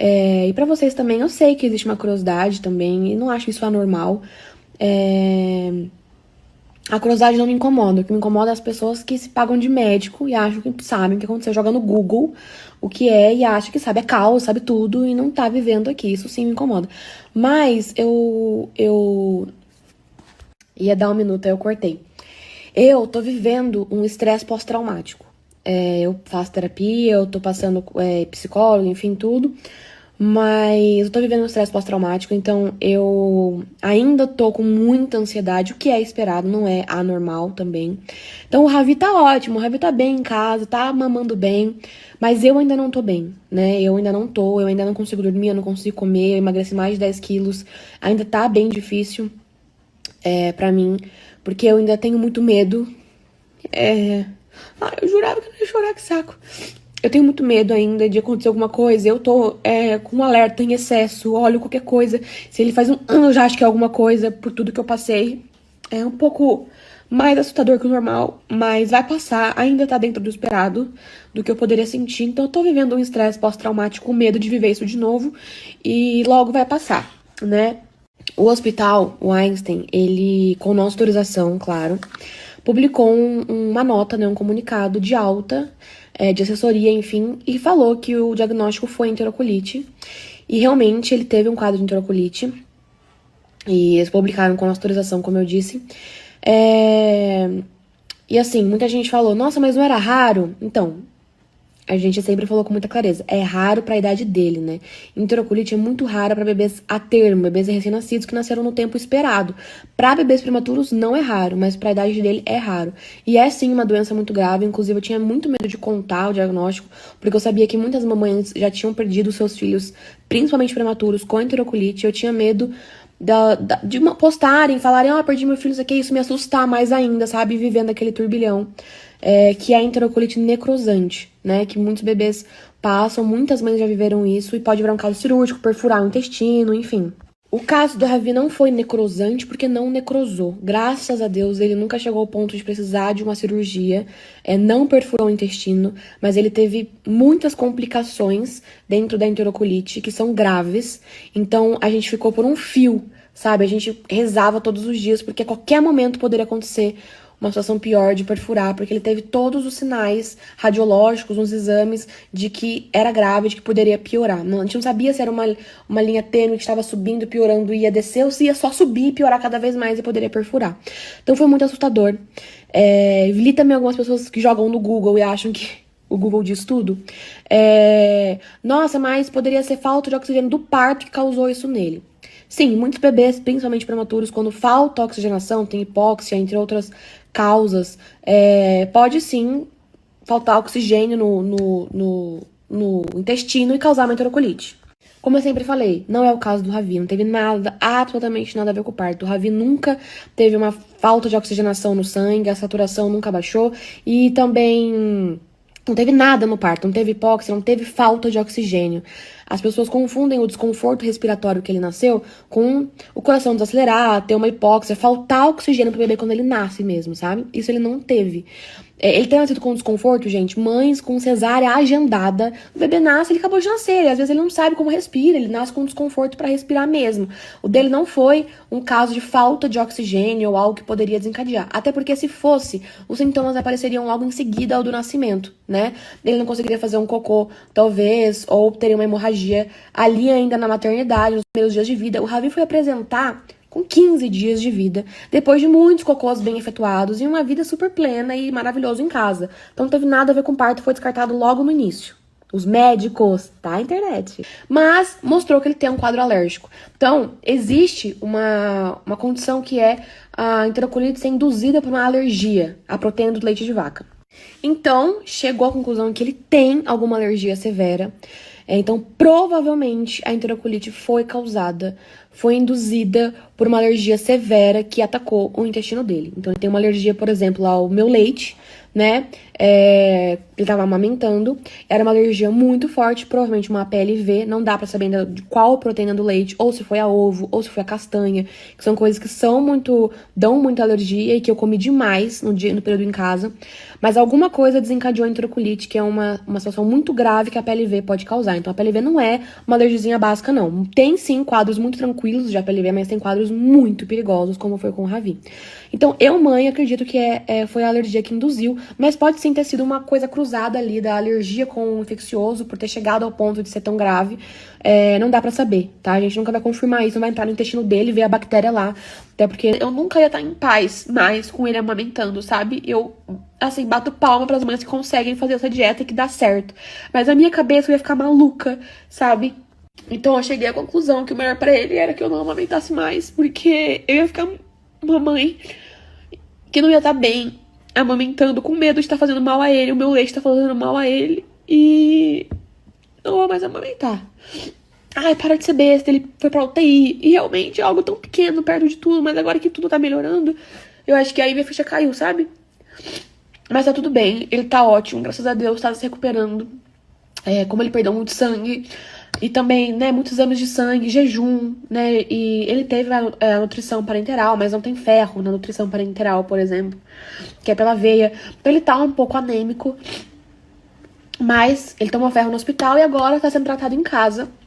E pra vocês também, eu sei que existe uma curiosidade também, e não acho isso anormal. A curiosidade não me incomoda. O que me incomoda é as pessoas que se pagam de médico e acham que sabem o que aconteceu, joga no Google o que é e acha que sabe a causa, sabe tudo e não tá vivendo aqui. Isso sim me incomoda. Mas eu ia dar um minuto, aí eu cortei. Eu tô vivendo um estresse pós-traumático. Eu faço terapia, eu tô passando psicólogo, enfim, tudo. Mas eu tô vivendo um estresse pós-traumático, então eu ainda tô com muita ansiedade, o que é esperado, não é anormal também. Então o Ravi tá ótimo, o Ravi tá bem em casa, tá mamando bem, mas eu ainda não tô bem, né? Eu ainda não consigo dormir, eu não consigo comer, eu emagreci mais de 10 quilos, ainda tá bem difícil pra mim, porque eu ainda tenho muito medo. Eu jurava que eu não ia chorar, que saco. Eu tenho muito medo ainda de acontecer alguma coisa. Eu tô com um alerta em excesso. Olho qualquer coisa. Se ele faz um ano, eu já acho que é alguma coisa por tudo que eu passei. É um pouco mais assustador que o normal, mas vai passar. Ainda tá dentro do esperado, do que eu poderia sentir. Então eu tô vivendo um estresse pós-traumático com medo de viver isso de novo. E logo vai passar, né? O hospital, o Einstein, ele, com nossa autorização, claro, publicou uma nota, né, um comunicado de alta, de assessoria, enfim, e falou que o diagnóstico foi enterocolite. E realmente ele teve um quadro de enterocolite. E eles publicaram com nossa autorização, como eu disse. E assim, muita gente falou, nossa, mas não era raro? Então, a gente sempre falou com muita clareza, é raro para a idade dele, né? Enterocolite é muito rara para bebês a termo, bebês recém-nascidos que nasceram no tempo esperado. Para bebês prematuros não é raro, mas para a idade dele é raro. E é sim uma doença muito grave, inclusive eu tinha muito medo de contar o diagnóstico, porque eu sabia que muitas mamães já tinham perdido seus filhos, principalmente prematuros, com enterocolite. Eu tinha medo de postarem, falarem, perdi meu filho, isso aqui, isso me assustar mais ainda, sabe? Vivendo aquele turbilhão. Que é a enterocolite necrosante, né? Que muitos bebês passam, muitas mães já viveram isso e pode virar um caso cirúrgico, perfurar o intestino, enfim. O caso do Ravi não foi necrosante porque não necrosou. Graças a Deus, ele nunca chegou ao ponto de precisar de uma cirurgia, não perfurou o intestino, mas ele teve muitas complicações dentro da enterocolite que são graves. Então, a gente ficou por um fio, sabe? A gente rezava todos os dias porque a qualquer momento poderia acontecer uma situação pior de perfurar, porque ele teve todos os sinais radiológicos, uns exames de que era grave, de que poderia piorar. Não, a gente não sabia se era uma linha tênue que estava subindo, piorando, ia descer, ou se ia só subir e piorar cada vez mais e poderia perfurar. Então foi muito assustador. Vi também algumas pessoas que jogam no Google e acham que o Google diz tudo. Nossa, mas poderia ser falta de oxigênio do parto que causou isso nele. Sim, muitos bebês, principalmente prematuros, quando falta oxigenação, tem hipóxia, entre outras causas, pode sim faltar oxigênio no intestino e causar uma enterocolite. Como eu sempre falei, não é o caso do Ravi, não teve nada, absolutamente nada a ver com o parto. O Ravi nunca teve uma falta de oxigenação no sangue, a saturação nunca baixou e também não teve nada no parto, não teve hipóxia, não teve falta de oxigênio. As pessoas confundem o desconforto respiratório que ele nasceu com o coração desacelerar, ter uma hipóxia, faltar oxigênio pro bebê quando ele nasce mesmo, sabe? Isso ele não teve. Ele tem nascido com desconforto, gente, mães com cesárea agendada, o bebê nasce, ele acabou de nascer, às vezes ele não sabe como respira, ele nasce com desconforto para respirar mesmo. O dele não foi um caso de falta de oxigênio ou algo que poderia desencadear, até porque se fosse, os sintomas apareceriam logo em seguida ao do nascimento, né? Ele não conseguiria fazer um cocô, talvez, ou teria uma hemorragia ali ainda na maternidade, nos primeiros dias de vida. O Ravi foi apresentar com 15 dias de vida, depois de muitos cocôs bem efetuados e uma vida super plena e maravilhosa em casa. Então não teve nada a ver com parto, foi descartado logo no início. Os médicos, tá? A internet. Mas mostrou que ele tem um quadro alérgico. Então, existe uma condição que é a enterocolite ser induzida por uma alergia à proteína do leite de vaca. Então, chegou à conclusão que ele tem alguma alergia severa. Então, provavelmente, a enterocolite foi induzida por uma alergia severa que atacou o intestino dele. Então ele tem uma alergia, por exemplo, ao meu leite, né? Ele tava amamentando, era uma alergia muito forte, provavelmente uma PLV, não dá pra saber ainda de qual proteína do leite, ou se foi a ovo, ou se foi a castanha, que são coisas que dão muita alergia e que eu comi demais no período em casa. Mas alguma coisa desencadeou a enterocolite, que é uma situação muito grave que a PLV pode causar. Então a PLV não é uma alergiazinha básica, não. Tem sim quadros muito tranquilos de PLV, mas tem quadros muito perigosos, como foi com o Ravi. Então, mãe, acredito que foi a alergia que induziu, mas pode sim ter sido uma coisa cruzada ali da alergia com o infeccioso, por ter chegado ao ponto de ser tão grave. Não dá pra saber, tá? A gente nunca vai confirmar isso, não vai entrar no intestino dele e ver a bactéria lá. Até porque eu nunca ia estar em paz mais com ele amamentando, sabe? Eu, assim, bato palma pras mães que conseguem fazer essa dieta e que dá certo. Mas a minha cabeça eu ia ficar maluca, sabe? Então eu cheguei à conclusão que o melhor pra ele era que eu não amamentasse mais, porque eu ia ficar uma mãe que não ia estar bem amamentando, com medo de estar fazendo mal a ele, o meu leite tá fazendo mal a ele, e não vou mais amamentar. Ai, para de ser besta, ele foi pra UTI, e realmente é algo tão pequeno perto de tudo, mas agora que tudo tá melhorando, eu acho que aí minha ficha caiu, sabe? Mas tá tudo bem, ele tá ótimo, graças a Deus, tá se recuperando. Como ele perdeu muito sangue, e também, né, muitos exames de sangue, jejum, né, e ele teve a nutrição parenteral, mas não tem ferro na nutrição parenteral, por exemplo, que é pela veia. Então ele tá um pouco anêmico, mas ele tomou ferro no hospital e agora tá sendo tratado em casa.